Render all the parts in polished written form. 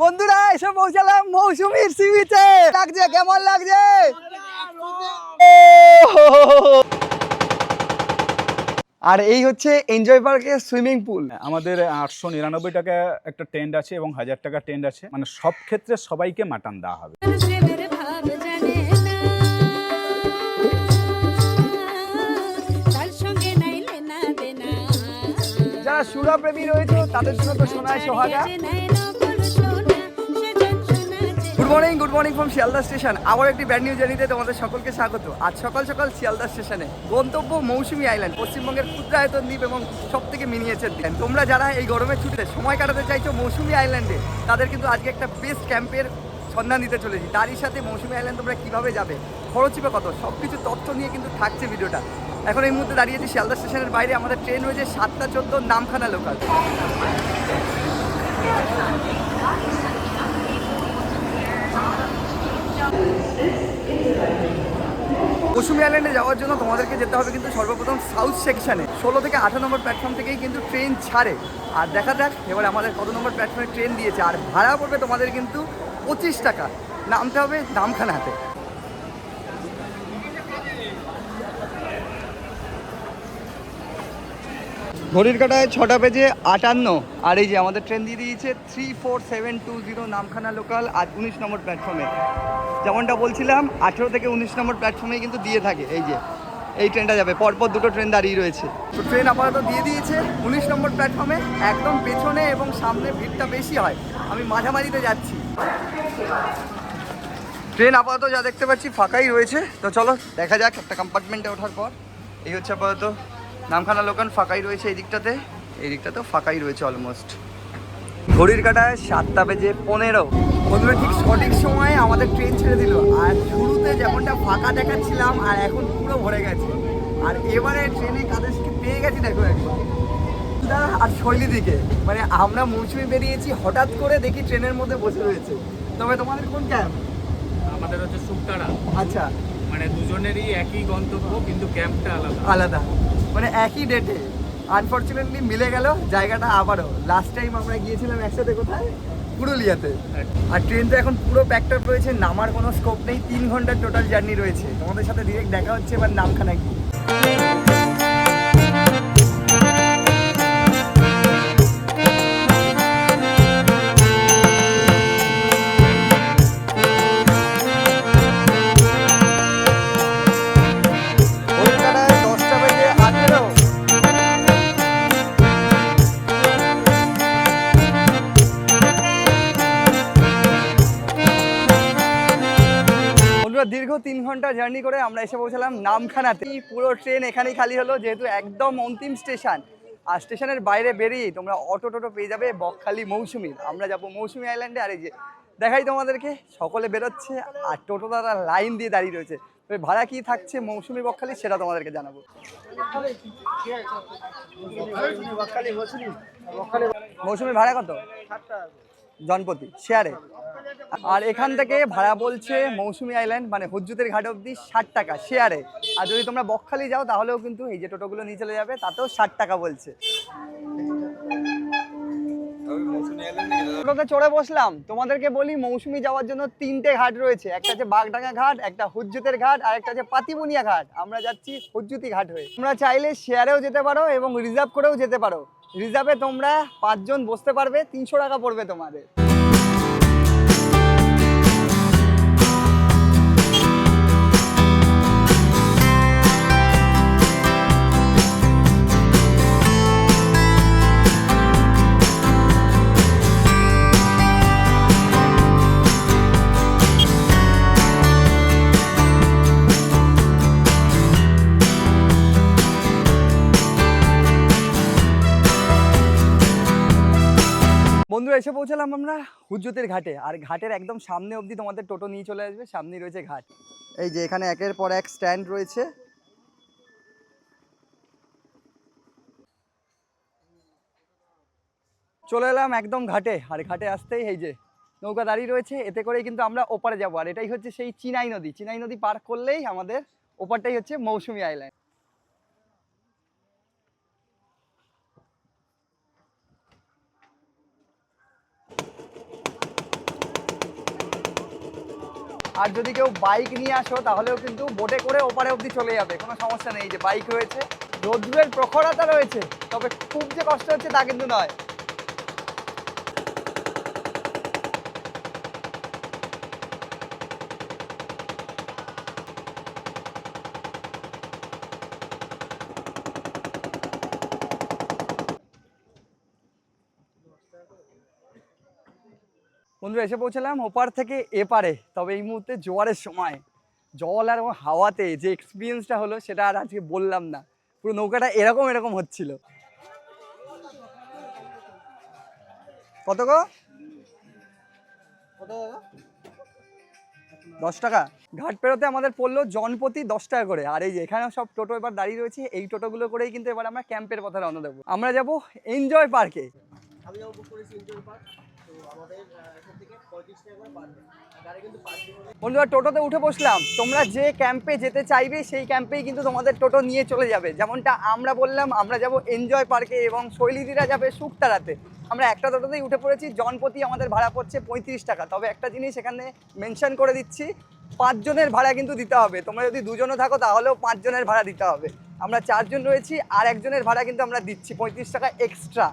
বন্ধুরা এসে পৌঁছালাম মৌসুমীর সি বিচে। লাগছে কেমন লাগছে? আর এই হচ্ছে এনজয় পার্কের সুইমিং পুল। আমাদের 899 টাকা একটা টেন্ট আছে এবং 1000 টাকা টেন্ট আছে, মানে সব ক্ষেত্রে সবাইকে মাটন দেওয়া হবে। যারা সুরা প্রেমী রয়েছে তাদের জন্য তো সোনায় সোহাগা। Good morning from Sealdah station. আবার একটি ব্র্যান্ড নিউ জার্নিতে তোমাদের সকলকে স্বাগত। আজ সকাল সকাল শিয়ালদা স্টেশনে গন্তব্য মৌসুমী আইল্যান্ড, পশ্চিমবঙ্গের ক্ষুদ্রায়তন দ্বীপ এবং সব থেকে মিনিয়েচার দ্বীপ। তোমরা যারা এই গরমের ছুটিতে সময় কাটাতে চাইছো মৌসুমী আইল্যান্ডে, তাদের কিন্তু আজকে একটা বেস্ট ক্যাম্পের সন্ধান দিতে চলেছি। তারই সাথে মৌসুমী আইল্যান্ড তোমরা কীভাবে যাবে, খরচই বা কত, সব কিছু তথ্য নিয়ে কিন্তু থাকছে ভিডিওটা। এখন এই মুহূর্তে দাঁড়িয়েছি শিয়ালদা স্টেশনের বাইরে। আমাদের ট্রেন রয়েছে 7:14 নামখানা লোকাল। মৌসুমী আইল্যান্ডে যাওয়ার জন্য তোমাদেরকে যেতে হবে কিন্তু সর্বপ্রথম সাউথ সেকশনে 16 থেকে 18 নম্বর প্ল্যাটফর্ম থেকেই কিন্তু ট্রেন ছাড়ে। আর দেখা যাক এবার আমাদের কত নম্বর প্ল্যাটফর্মে ট্রেন দিয়েছে। আর ভাড়া পড়বে তোমাদের কিন্তু 25 টাকা। নামতে হবে নামখানাতে। ঘড়ির কাটায় 6টা বেজে 58। আর এই যে আমাদের ট্রেন দিয়ে দিয়েছে 34720 নামখানা লোকাল। আজ 19 নম্বর প্ল্যাটফর্মে। যেমনটা বলছিলাম 18 থেকে 19 নম্বর প্ল্যাটফর্মে কিন্তু দিয়ে থাকে। এই যে এই ট্রেনটা যাবে, পরপর দুটো ট্রেন দাঁড়িয়ে রয়েছে। তো ট্রেন আপাতত দিয়ে দিয়েছে 19 নম্বর প্ল্যাটফর্মে, একদম পেছনে এবং সামনে ভিড়টা বেশি হয়। আমি মাঝামাঝিতে যাচ্ছি। ট্রেন আপাতত যা দেখতে পাচ্ছি ফাঁকাই রয়েছে। তো চলো দেখা যাক একটা কম্পার্টমেন্টে ওঠার পর। এই হচ্ছে আপাতত নামখানা লোকাল, ফাঁকাই রয়েছে এই দিকটাতে, এই দিকটাতেও ফাঁকাই রয়েছে অলমোস্ট। ঘড়ির কাটায় 7টা বেজে 15। বন্ধুরা ঠিক সঠিক সময়ে আমাদের ট্রেন ছেড়ে দিল। আর শুরুতে যেমনটা ফাঁকা দেখাচ্ছিলাম আর এখন পুরো ভরে গেছে। আর এবারে ট্রেনে কাদেরকে পেয়ে গেছি দেখো একবার, আর শৈলী দিকে। মানে আমরা মৌসুমী বেরিয়েছি, হঠাৎ করে দেখি ট্রেনের মধ্যে বসে রয়েছে। তবে তোমাদের কোন ক্যাম্প? আমাদের হচ্ছে শুকতারা। আচ্ছা, মানে দুজনেরই একই গন্তব্য কিন্তু ক্যাম্পটা আলাদা আলাদা, মানে একই ডেটে। আনফর্চুনেটলি মিলে গেল জায়গাটা আবারও। লাস্ট টাইম আমরা গিয়েছিলাম একসাথে কোথায়, পুরুলিয়াতে। আর ট্রেন তো এখন পুরো প্যাকড আপ রয়েছে, নামার কোনো স্কোপ নেই। 3 ঘন্টার টোটাল জার্নি রয়েছে। তোমাদের সাথে ডিরেক্ট দেখা হচ্ছে এবার নামখানা গিয়ে। দীর্ঘ 3 ঘন্টা জার্নি করে আমরা এসে পৌঁছালাম নামখানাতে। পুরো ট্রেন এখানেই খালি হলো, যেহেতু একদম অন্তিম স্টেশন। আর স্টেশনের বাইরে বেরিয়ে তোমরা অটো পেয়ে যাবে বকখালি মৌসুমী। আমরা যাবো মৌসুমী আইল্যান্ডে। আর এই যে দেখাই তোমাদেরকে, সকলে বেরোচ্ছে আর টোটোদারা লাইন দিয়ে দাঁড়িয়ে রয়েছে। তবে ভাড়া কি থাকছে মৌসুমী বকখালি সেটা তোমাদেরকে জানাবো। মৌসুমী ভাড়া কত? জনপতি শেয়ারে। আর এখান থেকে ভাড়া বলছে মৌসুমী আইল্যান্ড মানে হুজ্জুতের ঘাট অবধি 60 টাকা শেয়ারে। আর যদি তোমরা বকখালি যাও তাহলেও কিন্তু এই যে টোটোগুলো নিয়ে চলে যাবে, তাতেও 60 টাকা বলছে। টোটোতে চড়ে বসলাম। তোমাদেরকে বলি মৌসুমী যাওয়ার জন্য 3টে ঘাট রয়েছে। একটা আছে বাগডাঙ্গা ঘাট, একটা হুজ্জুতের ঘাট, আর একটা আছে পাতিবুনিয়া ঘাট। আমরা যাচ্ছি হুজ্জুতি ঘাট হয়ে। তোমরা চাইলে শেয়ারেও যেতে পারো এবং রিজার্ভ করেও যেতে পারো। রিজার্ভে তোমরা 5 জন বসতে পারবে, 300 টাকা পড়বে তোমাদের। বন্ধুরা এসে পৌঁছালাম আমরা হুজ্জুতের ঘাটে। আর ঘাটের একদম সামনে অবধি তোমাদের টোটো নিয়ে চলে আসবে, সামনেই রয়েছে ঘাট। এই যে এখানে একের পর এক স্ট্যান্ড রয়েছে। চলে এলাম একদম ঘাটে। আর ঘাটে আসতেই এই যে নৌকা দাঁড়িয়ে রয়েছে, এতে করেই কিন্তু আমরা ওপারে যাবো। আর এটাই হচ্ছে সেই চিনাই নদী। চিনাই নদী পার করলেই আমাদের ওপারটাই হচ্ছে মৌসুমী আইল্যান্ড। আর যদি কেউ বাইক নিয়ে আসো তাহলেও কিন্তু বোটে করে ওপারে অবধি চলে যাবে, কোনো সমস্যা নেই। যে বাইক রয়েছে, রোদ্রের প্রখরতা রয়েছে, তবে খুব যে কষ্ট হচ্ছে তা কিন্তু নয়। বন্ধুরা এসে পৌঁছলাম ওপার থেকে এপারে, তবে এই মুহূর্তে জোয়ারের সময় জল আর হাওয়াতে যে এক্সপিরিয়েন্সটা হলো সেটা আর আজকে বললাম না। পুরো নৌকাটা এরকম এরকম হচ্ছিল। কত গো? কত? 10 টাকা। ঘাট পেরোতে আমাদের পড়লো জনপ্রতি 10 টাকা করে। আর এই যে এখানে সব টোটো এবার দাঁড়িয়ে রয়েছে, এই টোটোগুলো করেই কিন্তু এবার আমরা ক্যাম্পের পথে রওনা দেবো। আমরা যাব এনজয় পার্কে। আমি যাবো বুক করেছি এনজয় পার্ক, তো আমাদের এখান থেকে 35 টাকা করে পার ডে। গাড়ি কিন্তু পার্কিং। বন্ধুরা টোটোতে উঠে বসলাম। তোমরা যে ক্যাম্পে যেতে চাইবে সেই ক্যাম্পেই কিন্তু তোমাদের টোটো নিয়ে চলে যাবে। যেমনটা আমরা বললাম, আমরা যাব এনজয় পার্কে এবং শৈলীদিরা যাবে শুকতারাতে। আমরা একটা টোটোতেই উঠে পড়েছি। জনপ্রতি আমাদের ভাড়া পড়ছে 35 টাকা। তবে একটা জিনিস এখানে মেনশন করে দিচ্ছি, 5 জনের ভাড়া কিন্তু দিতে হবে। তোমরা যদি 2 জনও থাকো তাহলেও 5 জনের ভাড়া দিতে হবে। আমরা 4 জন রয়েছি, আর একজনের ভাড়া কিন্তু আমরা দিচ্ছি 35 টাকা এক্সট্রা।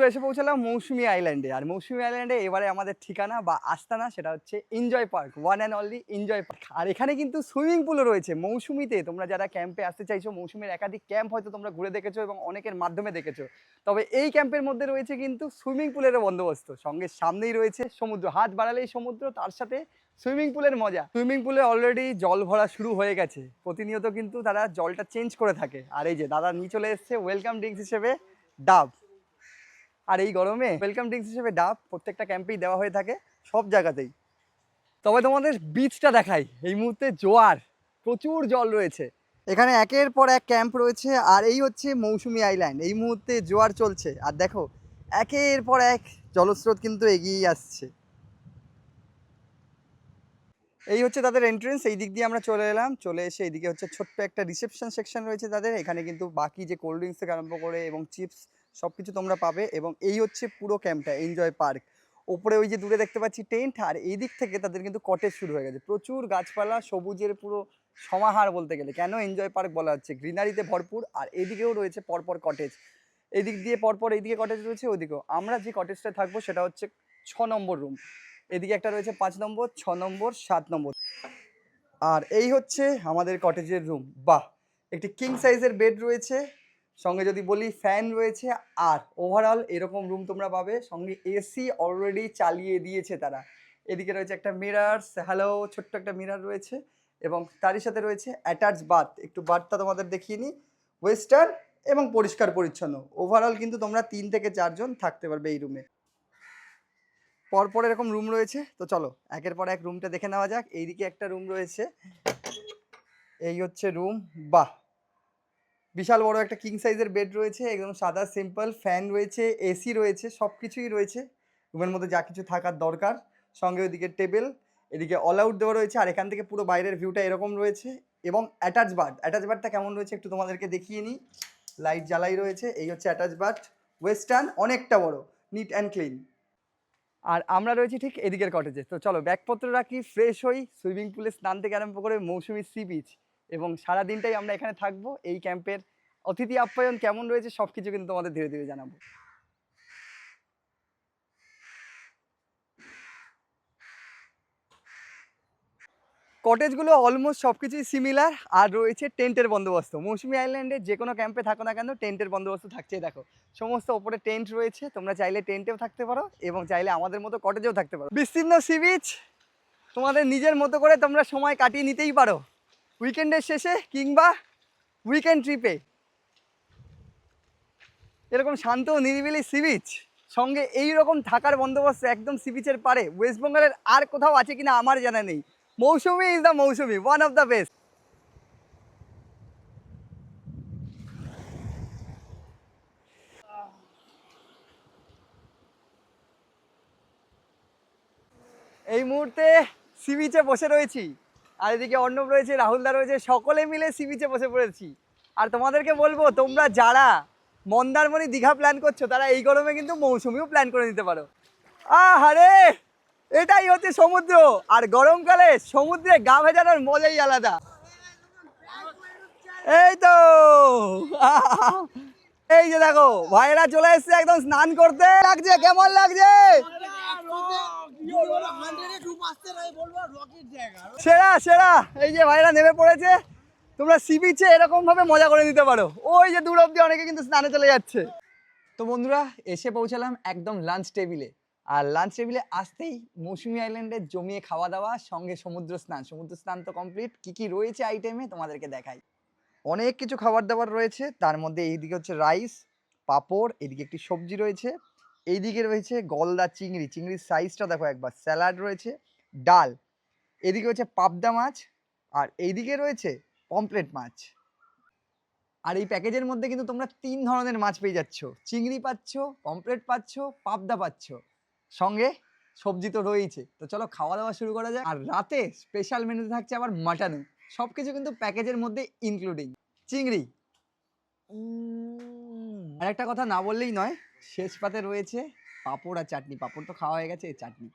এসে পৌঁছালাম মৌসুমী আইল্যান্ডে। আর মৌসুমী আইল্যান্ডে এবারে আমাদের ঠিকানা বা আস্তানা সেটা হচ্ছে Enjoy Park, one and only Enjoy Park. আর এখানে কিন্তু সুইমিং পুলও রয়েছে মৌসুমীতে। তোমরা যারা ক্যাম্পে আসতে চাইছো, মৌসুমীর একাধিক ক্যাম্প হয়তো তোমরা ঘুরে দেখেছো এবং অনেকের মাধ্যমে দেখেছো, তবে এই ক্যাম্পের মধ্যে রয়েছে কিন্তু সুইমিং পুলেরও বন্দোবস্ত। সঙ্গে সামনেই রয়েছে সমুদ্র, হাত বাড়ালেই সমুদ্র, তার সাথে সুইমিং পুলের মজা। সুইমিং পুলে অলরেডি জল ভরা শুরু হয়ে গেছে, প্রতিনিয়ত কিন্তু তারা জলটা চেঞ্জ করে থাকে। আর এই যে দাদা নিয়ে চলে এসছে ওয়েলকাম ড্রিঙ্কস হিসেবে ডাব। আর এই গরমে ওয়েলকাম ড্রিঙ্কস হিসেবে ডাব প্রত্যেকটা ক্যাম্পেই দেওয়া হয়ে থাকে, সব জায়গাতেই। তবে তোমাদের বিচটা দেখাই। এই মুহূর্তে জোয়ার, প্রচুর জল রয়েছে এখানে, একের পর এক ক্যাম্প রয়েছে। আর এই হচ্ছে মৌসুমী আইল্যান্ড। এই মুহূর্তে জোয়ার চলছে, আর দেখো একের পর এক জলস্রোত কিন্তু এগিয়ে আসছে। এই হচ্ছে তাদের এন্ট্রেন্স। এই দিক দিয়ে আমরা চলে এলাম। চলে এসে এইদিকে হচ্ছে ছোট্ট একটা রিসেপশন সেকশন রয়েছে তাদের। এখানে কিন্তু বাকি যে কোল্ড ড্রিঙ্কস থেকে আরম্ভ করে এবং চিপস সব কিছু তোমরা পাবে। এবং এই হচ্ছে পুরো ক্যাম্পটা, এনজয় পার্ক। ওপরে ওই যে দূরে দেখতে পাচ্ছি টেন্ট, আর এই দিক থেকে তাদের কিন্তু কটেজ শুরু হয়ে গেছে। প্রচুর গাছপালা, সবুজের পুরো সমাহার বলতে গেলে। কেন এনজয় পার্ক বলা হচ্ছে, গ্রিনারিতে ভরপুর। আর এদিকেও রয়েছে পরপর কটেজ, এদিক দিয়ে পরপর এইদিকে কটেজ রয়েছে, ওইদিকেও। আমরা যে কটেজটা থাকবো সেটা হচ্ছে 6 নম্বর রুম। এদিকে একটা রয়েছে 5 নম্বর, 6 নম্বর, 7 নম্বর। আর এই হচ্ছে আমাদের কটেজের রুম। বাহ, একটি কিং সাইজের বেড রয়েছে, সঙ্গে যদি বলি ফ্যান রয়েছে। আর ওভারঅল এরকম রুম তোমরা পাবে। সঙ্গে এসি অলরেডি চালিয়ে দিয়েছে তারা। এদিকে রয়েছে একটা মিরার, হ্যালো, ছোট্ট একটা মিরার রয়েছে। এবং তারই সাথে রয়েছে অ্যাটাচ বাথ। একটু বাথটা তোমাদের দেখিয়ে নিই, ওয়েস্টার্ন এবং পরিষ্কার পরিচ্ছন্ন। ওভারঅল কিন্তু তোমরা 3 থেকে 4 জন থাকতে পারবে এই রুমে। পরপর এরকম রুম রয়েছে, তো চলো একের পর এক রুমটা দেখে নেওয়া যাক। এইদিকে একটা রুম রয়েছে, এই হচ্ছে রুম। বাহ, বিশাল বড় একটা কিং সাইজের বেড রয়েছে, একদম সাদা সিম্পল। ফ্যান রয়েছে, এসি রয়েছে, সব কিছুই রয়েছে রুমের মধ্যে যা কিছু থাকার দরকার। সঙ্গে ওইদিকে টেবিল, এদিকে অল আউট দেওয়া রয়েছে। আর এখান থেকে পুরো বাইরের ভিউটা এরকম রয়েছে। এবং অ্যাটাচ বাথ, অ্যাটাচ বাথটা কেমন রয়েছে একটু তোমাদেরকে দেখিয়ে নিই। লাইট জ্বালাই রয়েছে। এই হচ্ছে অ্যাটাচ বাথ, ওয়েস্টার্ন, অনেকটা বড়, নিট অ্যান্ড ক্লিন। আর আমরা রয়েছি ঠিক এদিকের কটেজে। তো চলো ব্যাগপত্র রাখি, ফ্রেশ হই। সুইমিং পুলে স্নান থেকে আরম্ভ করে মৌসুমী সি বিচ এবং সারা দিনটাই আমরা এখানে থাকবো। এই ক্যাম্পের অতিথি আপ্যায়ন কেমন রয়েছে সব কিছু কিন্তু তোমাদের ধীরে ধীরে জানাবো। কটেজগুলো অলমোস্ট সব কিছুই সিমিলার। আর রয়েছে টেন্টের বন্দোবস্ত। মৌসুমী আইল্যান্ডে যে কোনো ক্যাম্পে থাকো না কেন, টেন্টের বন্দোবস্ত থাকছেই। দেখো সমস্ত ওপরে টেন্ট রয়েছে, তোমরা চাইলে টেন্টেও থাকতে পারো এবং চাইলে আমাদের মতো কটেজেও থাকতে পারো। বিস্তীর্ণ সি বিচ, তোমাদের নিজের মতো করে তোমরা সময় কাটিয়ে নিতেই পারো উইকেন্ডের শেষে কিংবা উইকেন্ড ট্রিপে। এরকম শান্ত নিরিবিলি সি বিচ, সঙ্গে এইরকম থাকার বন্দোবস্ত একদম সি বিচের পারে, ওয়েস্ট বেঙ্গলের আর কোথাও আছে কিনা আমার জানা নেই। Mousuni is the Mousuni, one of the best. এই মুহূর্তে সি বিচে বসে রয়েছি, আর এদিকে অর্ণব রয়েছে, রাহুলদা রয়েছে, সকলে মিলে সি বিচে বসে পড়েছি। আর তোমাদেরকে বলবো, তোমরা যারা মন্দারমণি দীঘা প্ল্যান করছো তারা এই গরমে কিন্তু মৌসুমিও প্ল্যান করে নিতে পারো। আহারে, এটাই হচ্ছে সমুদ্র, আর গরমকালে সমুদ্রে গা ভেজানোর মজাই আলাদা। এই তো এই যে দেখো ভাইরা চলে এসছে একদম স্নান করতে। লাগছে, কেমন লাগছে? সেরা সেরা। এই যে ভাইরা নেমে পড়েছে, তোমরা সি বিচে এরকম ভাবে মজা করে নিতে পারো। ওই যে দূর অব্দি অনেকে কিন্তু স্নানে চলে যাচ্ছে। তো বন্ধুরা, এসে পৌঁছালাম একদম লাঞ্চ টেবিলে। আর লাঞ্চ টেবিলে আসতেই মৌসুমী আইল্যান্ডে জমিয়ে খাওয়া দাওয়া, সঙ্গে সমুদ্র স্নান। সমুদ্র স্নান তো কমপ্লিট। কি কি রয়েছে আইটেমে তোমাদেরকে দেখাই। অনেক কিছু খাবার দাবার রয়েছে, তার মধ্যে এইদিকে হচ্ছে রাইস, পাঁপড়, এদিকে একটি সবজি রয়েছে, এইদিকে রয়েছে গলদা চিংড়ি, চিংড়ির সাইজটা দেখো একবার, স্যালাড রয়েছে, ডাল, এদিকে হচ্ছে পাবদা মাছ, আর এইদিকে রয়েছে পমফ্রেট মাছ। আর এই প্যাকেজের মধ্যে কিন্তু তোমরা 3 ধরনের মাছ পেয়ে যাচ্ছ, চিংড়ি পাচ্ছ, পমফ্রেট পাচ্ছ, পাবদা পাচ্ছ, সঙ্গে সবজি তো রয়েছে। তো চলো খাওয়া দাওয়া শুরু করা যায়। আর রাতে স্পেশাল মেনুতে থাকছে আবার মাটনও, সবকিছু কিন্তু প্যাকেজের মধ্যে ইনক্লুডিং। চিংড়ি, আর একটা কথা না বললেই নয়, শেষ পাতে রয়েছে পাঁপড় আর চাটনি। পাঁপড় তো খাওয়া হয়ে গেছে, chutney.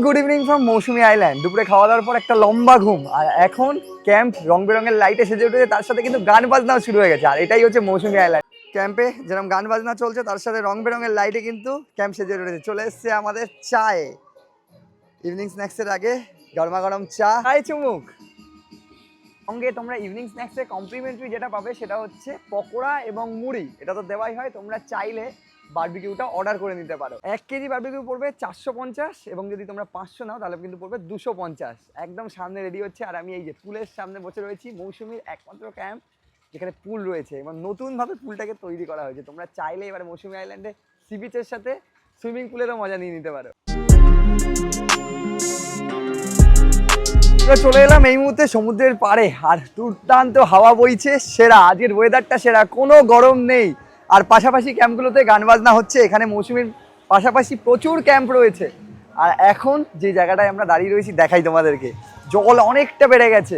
Good evening from Mousuni island. দুপুরে খাওয়া দাওয়ার পর একটা লম্বা ঘুম, আর এখন ক্যাম্প রং বেরঙের লাইটে সেজে উঠেছে, তার সাথে কিন্তু গান বাজনাও শুরু হয়ে গেছে। আর এটাই হচ্ছে মৌসুমী আইল্যান্ড। ক্যাম্পে যেরকম গান বাজনা চলছে, তার সাথে রং বেরঙের লাইটে কিন্তু ক্যাম্প সেজে উঠেছে। চলে এসছে আমাদের চায়ে, ইভিনিং স্ন্যাক্সের আগে গরমা গরম চা, চায় চুমুক। সঙ্গে তোমরা ইভিনিং স্ন্যাক্সে কমপ্লিমেন্টারি যেটা পাবে সেটা হচ্ছে পকোড়া এবং মুড়ি। এটা তো দেওয়াই হয়, তোমরা চাইলে বারবিকিউটা অর্ডার করে নিতে পারো। 1 কেজি বারবিকিউ পড়বে 450, এবং যদি তোমরা 500 নাও তাহলে কিন্তু পড়বে 250। একদম সামনে রেডি হচ্ছে, আর আমি এই যে পুলের সামনে বসে রয়েছি। মৌসুমীর একমাত্র ক্যাম্প যেখানে পুল রয়েছে, এবং নতুনভাবে পুলটাকে তৈরি করা হয়েছে। তোমরা চাইলে এবার মৌসুমী আইল্যান্ডে সি বিচের সাথে সুইমিং পুলেরও মজা নিয়ে নিতে পারো। চলে এলাম এই মুহূর্তে সমুদ্রের পাড়ে, আর দুর্দান্ত হাওয়া বইছে, সেরা। আজকের ওয়েদারটা সেরা, কোনো গরম নেই। আর পাশাপাশি ক্যাম্পগুলোতে গান বাজনা হচ্ছে। এখানে মৌসুমীর পাশাপাশি প্রচুর ক্যাম্প রয়েছে। আর এখন যে জায়গাটায় আমরা দাঁড়িয়ে রয়েছি দেখাই তোমাদেরকে, জল অনেকটা বেড়ে গেছে।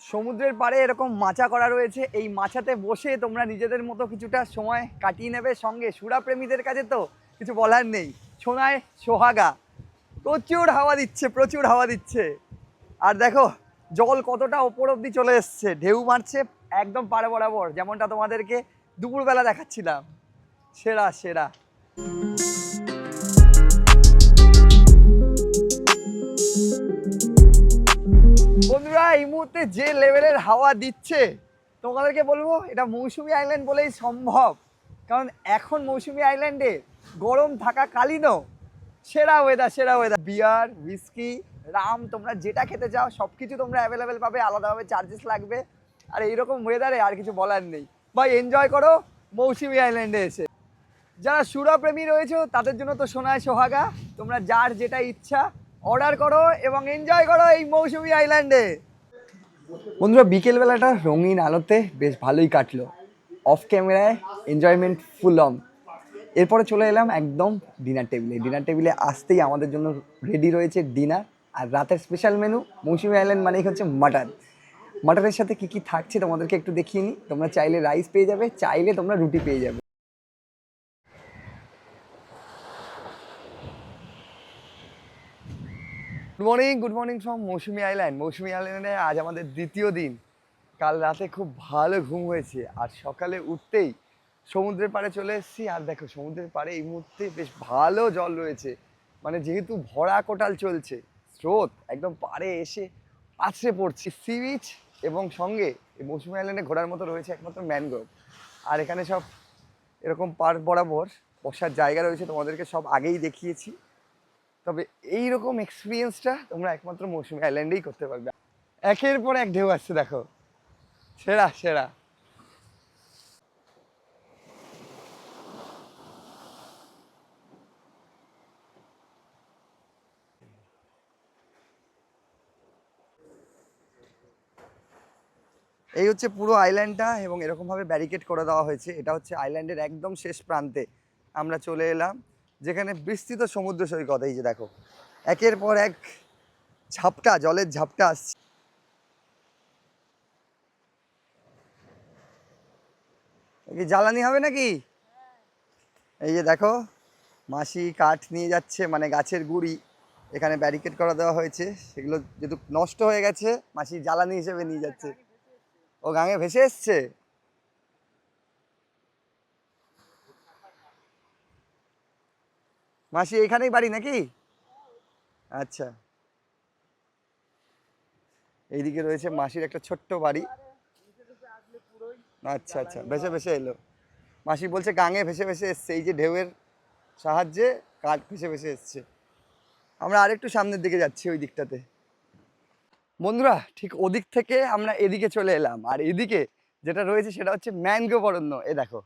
সমুদ্রের পাড়ে এরকম মাচা করা রয়েছে, এই মাচাতে বসে তোমরা নিজেদের মতো কিছুটা সময় কাটিয়ে নেবে। সঙ্গে সুরাপ্রেমীদের কাছে তো কিছু বলার নেই, সোনায় সোহাগা। প্রচুর হাওয়া দিচ্ছে, প্রচুর হাওয়া দিচ্ছে। আর দেখো জল কতটা ওপর অব্দি চলে এসছে, ঢেউ মারছে একদম পাড়ে বরাবর, যেমনটা তোমাদেরকে দুপুরবেলা দেখাচ্ছিলাম। সেরা সেরা। বন্ধুরা, এই মুহূর্তে যে লেভেলের হাওয়া দিচ্ছে, তোমাদেরকে বলবো এটা মৌসুমী আইল্যান্ড বলেই সম্ভব। কারণ এখন মৌসুমী আইল্যান্ডে গরম থাকাকালীনও সেরা ওয়েদার, সেরা ওয়েদার। বিয়ার, হুইস্কি, রাম, তোমরা যেটা খেতে চাও সব কিছু তোমরা অ্যাভেলেবেল পাবে। আলাদাভাবে চার্জেস লাগবে। আর এইরকম ওয়েদারে আর কিছু বলার নেই ভাই, এনজয় করো মৌসুমী আইল্যান্ডে এসে। যারা সুরাপ্রেমী রয়েছে তাদের জন্য তো সোনায় সোহাগা। তোমরা যার যেটা ইচ্ছা অর্ডার করো এবং এনজয় করো এই মৌসুমী আইল্যান্ডে। বন্ধুরা, বিকেলবেলাটা রঙিন আলোতে বেশ ভালোই কাটলো। অফ ক্যামেরায় এনজয়মেন্ট ফুল অন। এরপরে চলে এলাম একদম ডিনার টেবিলে। ডিনার টেবিলে আসতেই আমাদের জন্য রেডি রয়েছে ডিনার। আর রাতের স্পেশাল মেনু মৌসুমী আইল্যান্ড মানেই হচ্ছে মাটন। মাটনের সাথে কী কী থাকছে তোমাদেরকে একটু দেখিয়ে নিই। তোমরা চাইলে রাইস পেয়ে যাবে, চাইলে তোমরা রুটি পেয়ে যাবে। Good morning from Mousuni island. Mousuni আইল্যান্ডে আজ আমাদের দ্বিতীয় দিন। কাল রাতে খুব ভালো ঘুম হয়েছে, আর সকালে উঠতেই সমুদ্রের পাড়ে চলে এসেছি। আর দেখো সমুদ্রের পাড়ে এই মুহূর্তে বেশ ভালো জল রয়েছে, মানে যেহেতু ভরা কোটাল চলছে, স্রোত একদম পাড়ে এসে আছড়ে পড়ছে। সি বিচ এবং সঙ্গে এই মৌসুমী আইল্যান্ডে ঘোরার মতো রয়েছে একমাত্র ম্যানগ্রোভ। আর এখানে সব এরকম পার্ক বরাবর বসার জায়গা রয়েছে, তোমাদেরকে সব আগেই দেখিয়েছি। তবে এইরকম এক্সপিরিয়েন্সটা তোমরা একমাত্র মৌসুমী আইল্যান্ডেই করতে পারবে। একের পর এক ঢেউ আসছে, দেখো সেরা সেরা। এই হচ্ছে পুরো আইল্যান্ডটা এবং এরকমভাবে ব্যারিকেড করে দেওয়া হয়েছে। এটা হচ্ছে আইল্যান্ডের একদম শেষ প্রান্তে আমরা চলে এলাম, যেখানে বিস্তৃত সমুদ্র সৈকত। এই যে দেখো, একের পর এক ঝাপটা, জলের ঝাপটা আসছে। কি জ্বালানি হবে নাকি? এই যে দেখো, মাসি কাঠ নিয়ে যাচ্ছে, মানে গাছের গুঁড়ি এখানে ব্যারিকেড করা দেওয়া হয়েছে। সেগুলো যেহেতু নষ্ট হয়ে গেছে, মাসি জ্বালানি হিসেবে নিয়ে যাচ্ছে। ও গাঙে ভেসে এসছে। মাসি এখানেই বাড়ি নাকি? আচ্ছা, এইদিকে রয়েছে মাসির একটা ছোট্ট বাড়ি। আচ্ছা আচ্ছা, ভেসে ভেসে এলো। মাসি বলছে গাঙে ভেসে ভেসে এসছে, এই যে ঢেউয়ের সাহায্যে কাঠ ভেসে ভেসে এসছে। আমরা আরেকটু সামনের দিকে যাচ্ছি, ওই দিকটাতে। বন্ধুরা, ঠিক ওদিক থেকে আমরা এদিকে চলে এলাম, আর এদিকে যেটা রয়েছে সেটা হচ্ছে ম্যানগ্রোভ অরণ্য। এ দেখো,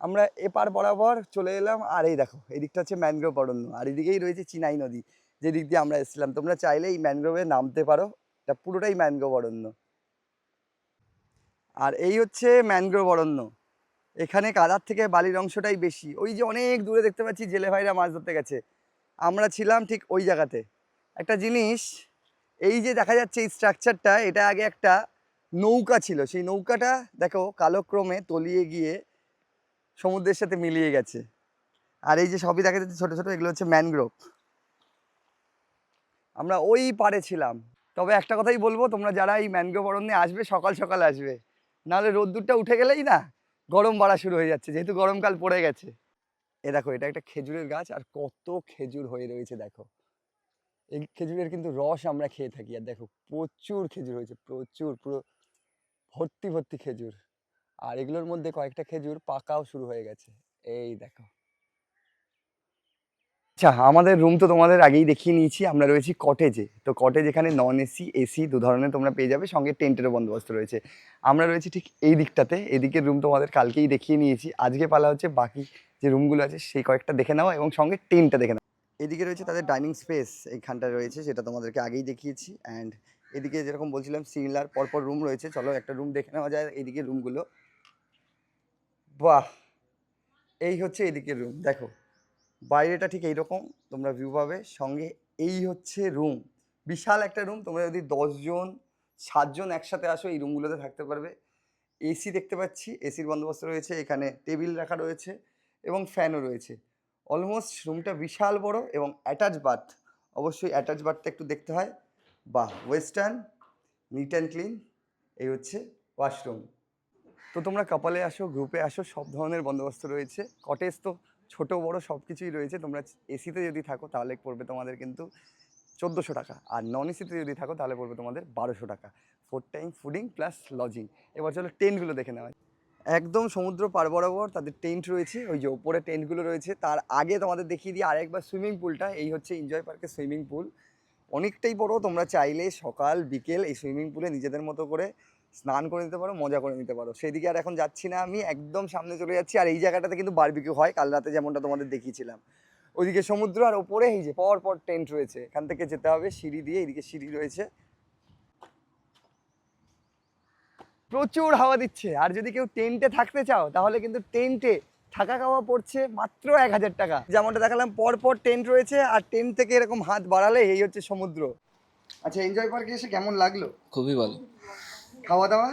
আমরা এপার বরাবর চলে এলাম, আর এই দেখো এই দিকটা হচ্ছে ম্যানগ্রোভ অরণ্য, আর এদিকেই রয়েছে চিনাই নদী, যে দিক দিয়ে আমরা এসেছিলাম। তোমরা চাইলে এই ম্যানগ্রোভে নামতে পারো, এটা পুরোটাই ম্যানগ্রোভ অরণ্য। আর এই হচ্ছে ম্যানগ্রোভ অরণ্য। এখানে কাদার থেকে বালির অংশটাই বেশি। ওই যে অনেক দূরে দেখতে পাচ্ছি জেলে ভাইরা মাছ ধরতে গেছে, আমরা ছিলাম ঠিক ওই জায়গাতে। একটা জিনিস, এই যে দেখা যাচ্ছে এই স্ট্রাকচারটা, এটা আগে একটা নৌকা ছিল। সেই নৌকাটা দেখো কালক্রমে তলিয়ে গিয়ে সমুদ্রের সাথে মিলিয়ে গেছে। আর এই যে সবই দেখা যাচ্ছে ছোট ছোট, এগুলো হচ্ছে ম্যানগ্রোভ। আমরা ওই পারে ছিলাম। তবে একটা কথাই বলবো, তোমরা যারা এই ম্যানগ্রোভ অরণ্যে আসবে সকাল সকাল আসবে, নাহলে রোদ্দুরটা উঠে গেলেই না গরম বাড়া শুরু হয়ে যাচ্ছে, যেহেতু গরমকাল পড়ে গেছে। এ দেখো, এটা একটা খেজুরের গাছ, আর কত খেজুর হয়ে রয়েছে দেখো। এই খেজুরের কিন্তু রস আমরা খেয়ে থাকি। আর দেখো প্রচুর খেজুর হয়েছে, প্রচুর, পুরো ভর্তি ভর্তি খেজুর। আর এগুলোর মধ্যে কয়েকটা খেজুর পাকাও শুরু হয়ে গেছে, এই দেখো। আচ্ছা, আমাদের রুম তো তোমাদের আগেই দেখিয়ে নিয়েছি। আমরা রয়েছি কটেজে। তো কটেজ এখানে নন এসি, এসি দু ধরনের তোমরা পেয়ে যাবে, সঙ্গে টেন্টেরও বন্দোবস্ত রয়েছে। আমরা রয়েছি ঠিক এই দিকটাতে। এদিকের রুম তোমাদের কালকেই দেখিয়ে নিয়েছি। আজকে পালা হচ্ছে বাকি যে রুমগুলো আছে সেই কয়েকটা দেখে নেওয়া, এবং সঙ্গে টেন্টটা দেখে নেওয়া। এদিকে রয়েছে তাদের ডাইনিং স্পেস, এইখানটা রয়েছে, সেটা তোমাদেরকে আগেই দেখিয়েছি। অ্যান্ড এদিকে যেরকম বলছিলাম সিমিলার পরপর রুম রয়েছে। চলো একটা রুম দেখে নেওয়া যায়। এইদিকে রুমগুলো, বাহ, এই হচ্ছে এদিকের রুম। দেখো বাইরেটা ঠিক এইরকম তোমরা ভিউ পাবে, সঙ্গে এই হচ্ছে রুম। বিশাল একটা রুম। তোমরা যদি 10 জন 7 জন একসাথে আসো, এই রুমগুলোতে থাকতে পারবে। এসি দেখতে পাচ্ছি, এসির বন্দোবস্ত রয়েছে, এখানে টেবিল রাখা রয়েছে এবং ফ্যানও রয়েছে। অলমোস্ট রুমটা বিশাল বড়, এবং অ্যাটাচ বাথ। অবশ্যই অ্যাটাচ বাথটা একটু দেখতে হয়। বাহ, ওয়েস্টার্ন, নিট অ্যান্ড ক্লিন। এই হচ্ছে ওয়াশরুম। তো তোমরা কাপলে আসো, গ্রুপে আসো, সব ধরনের বন্দোবস্ত রয়েছে। কটেজ তো ছোট বড় সব কিছুই রয়েছে। তোমরা এসিতে যদি থাকো তাহলে পড়বে তোমাদের কিন্তু 1400 টাকা, আর নন এসিতে যদি থাকো তাহলে পড়বে তোমাদের 1200 টাকা, 4 টাইম ফুডিং প্লাস লজিং। এবার চলো টেন্টগুলো দেখে নেওয়া। একদম সমুদ্র পার বরাবর তাদের টেন্ট রয়েছে, ওই যে ওপরে টেন্টগুলো রয়েছে। তার আগে তোমাদের দেখিয়ে দিই আরেকবার সুইমিং পুলটা। এই হচ্ছে এনজয় পার্কের সুইমিং পুল, অনেকটাই বড়। তোমরা চাইলে সকাল বিকেল এই সুইমিং পুলে নিজেদের মতো করে স্নান করে নিতে পারো, মজা করে নিতে পারো। সেদিকে আর এখন যাচ্ছি না, আমি একদম সামনে চলে যাচ্ছি। আর এই জায়গাটাতে কিন্তু বারবিকিউ হয়, কাল রাতে যেমনটা তোমাদের দেখিয়েছিলাম। ওইদিকে সমুদ্র, আর ওপরে এই যে পর পর টেন্ট রয়েছে। এখান থেকে যেতে হবে সিঁড়ি দিয়ে, এইদিকে সিঁড়ি রয়েছে। প্রচুর হাওয়া দিচ্ছে। আর যদি কেউ টেন্টে থাকতে চাও তাহলে কিন্তু টেন্টে থাকা খাওয়া পড়ছে মাত্র 1000 টাকা। যেমনটা দেখালাম পর পর টেন্ট রয়েছে, আর টেন্ট থেকে এরকম হাত বাড়ালে এই হচ্ছে সমুদ্র। আচ্ছা, এনজয় পার্কে এসে কেমন লাগলো? খুবই ভালো। খাওয়া দাওয়া?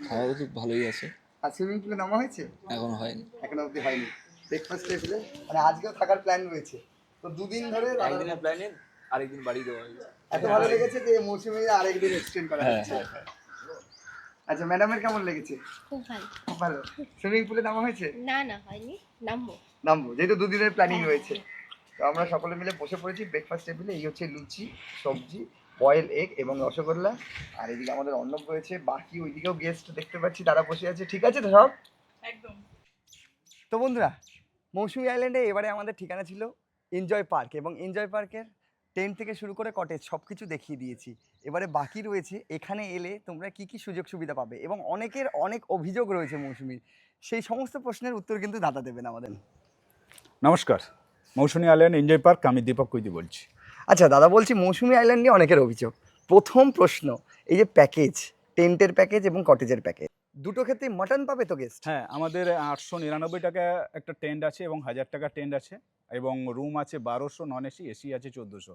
খাওয়া তো ভালোই আছে। আর সুইমিং পুলে নামা হয়েছে? এখনো হয়নি। এখনো অবধি হয়নি। ব্রেকফাস্ট টেবিলে মানে আজকেও থাকার প্ল্যান রয়েছে। তো দুদিন ধরে একদিনের প্ল্যানে আরেকদিন বাড়ি দেওয়া হয়েছে। এত ভালো লেগেছে যে মৌসুমী আরেকদিন এক্সটেন্ড করা হচ্ছে। আচ্ছা, ম্যাডামের কেমন লেগেছে? খুব ভালো। খুব ভালো। সুইমিং পুলে নামা হয়েছে? না না হয়নি, নামবো। নামবো, যেহেতু দুদিনের প্ল্যানিং রয়েছে। তো আমরা সকলে মিলে বসে পড়েছি ব্রেকফাস্ট টেবিলে। এই হচ্ছে লুচি, সবজি, বয়েল এগ এবং রসগোল্লা। আর এদিকে আমাদের অন্নব রয়েছে। বাকি ওইদিকেও গেস্ট দেখতে পাচ্ছি, তারা বসে আছে। ঠিক আছে তো সব? একদম। তো বন্ধুরা, মৌসুমী আইল্যান্ডে এবারে আমাদের ঠিকানা ছিল এনজয় পার্ক, এবং এনজয় পার্কের টেন্ট থেকে শুরু করে কটেজ সব কিছু দেখিয়ে দিয়েছি। এবারে বাকি রয়েছে এখানে এলে তোমরা কি কি সুযোগ সুবিধা পাবে, এবং অনেকের অনেক অভিযোগ রয়েছে মৌসুমীর। সেই সমস্ত প্রশ্নের উত্তর কিন্তু দাদা দেবেন আমাদের। নমস্কার, মৌসুমী আইল্যান্ড এনজয় পার্ক, আমি দীপক কৈদি বলছি। আচ্ছা দাদা, বলছি মৌসুমী আইল্যান্ড নিয়ে অনেকের অভিযোগ। প্রথম প্রশ্ন, এই যে প্যাকেজ, টেন্টের প্যাকেজ এবং কটেজের প্যাকেজ দুটো ক্ষেত্রে মাটন পাবে তো গেস্ট? হ্যাঁ, আমাদের 899 টাকা একটা টেন্ট আছে এবং 1000 টাকা টেন্ট আছে এবং রুম আছে 1200, নন এসি, এসি আছে 1400।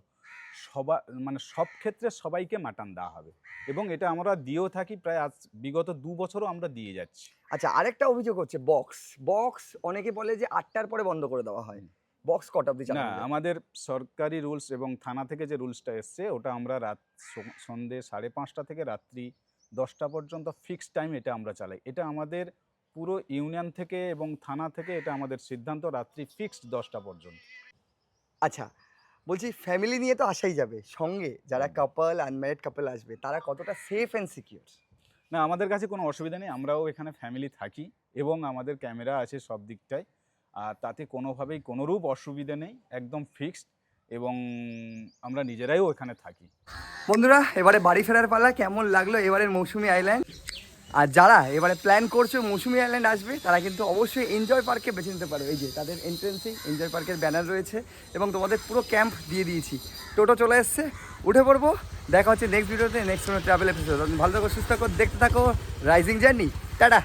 মানে সব ক্ষেত্রে সবাইকে মাটন দেওয়া হবে এবং এটা আমরা দিয়েও থাকি প্রায় আজ বিগত 2 বছরও আমরা দিয়ে যাচ্ছি। আচ্ছা, আরেকটা অভিযোগ হচ্ছে বক্স অনেকে বলে যে 8টার পরে বন্ধ করে দেওয়া হয়। বক্স কটা অবধি না, চালানো যায়? আমাদের সরকারি রুলস এবং থানা থেকে যে রুলসটা এসছে ওটা আমরা সন্ধ্যে 5:30 থেকে রাত্রি 10টা পর্যন্ত ফিক্সড টাইম এটা আমরা চালাই। এটা আমাদের পুরো ইউনিয়ন থেকে এবং থানা থেকে এটা আমাদের সিদ্ধান্ত, রাত্রি ফিক্সড 10টা পর্যন্ত। আচ্ছা, বলছি ফ্যামিলি নিয়ে তো আসাই যাবে, সঙ্গে যারা কাপল আনম্যারিড কাপল আসবে তারা কতটা সেফ অ্যান্ড সিকিউর? না, আমাদের কাছে কোনো অসুবিধা নেই, আমরাও এখানে ফ্যামিলি থাকি এবং আমাদের ক্যামেরা আছে সব দিকটায়, আর তাতে কোনোভাবেই কোনোরূপ অসুবিধা নেই, একদম ফিক্সড এবং আমরা নিজেরাইও এখানে থাকি। বন্ধুরা, এবারে বাড়ি ফেরার পালা। কেমন লাগলো এবারের মৌসুমী আইল্যান্ড? আর যারা এবারে প্ল্যান করছো মৌসুমী আইল্যান্ড আসবে তারা কিন্তু অবশ্যই এনজয় পার্কে বেছে নিতে পারো। এই যে তাদের এন্ট্রেন্সেই এনজয় পার্কের ব্যানার রয়েছে এবং তোমাদের পুরো ক্যাম্প দিয়ে দিয়েছি। টোটো চলে এসছে, উঠে পড়বো। দেখা হচ্ছে নেক্সট ভিডিওতে, নেক্সট কোনো ট্রাভেল এপিসোড। ভালো থাকো, সুস্থ থাকো, দেখতে থাকো রাইজিং জার্নি। টাটা।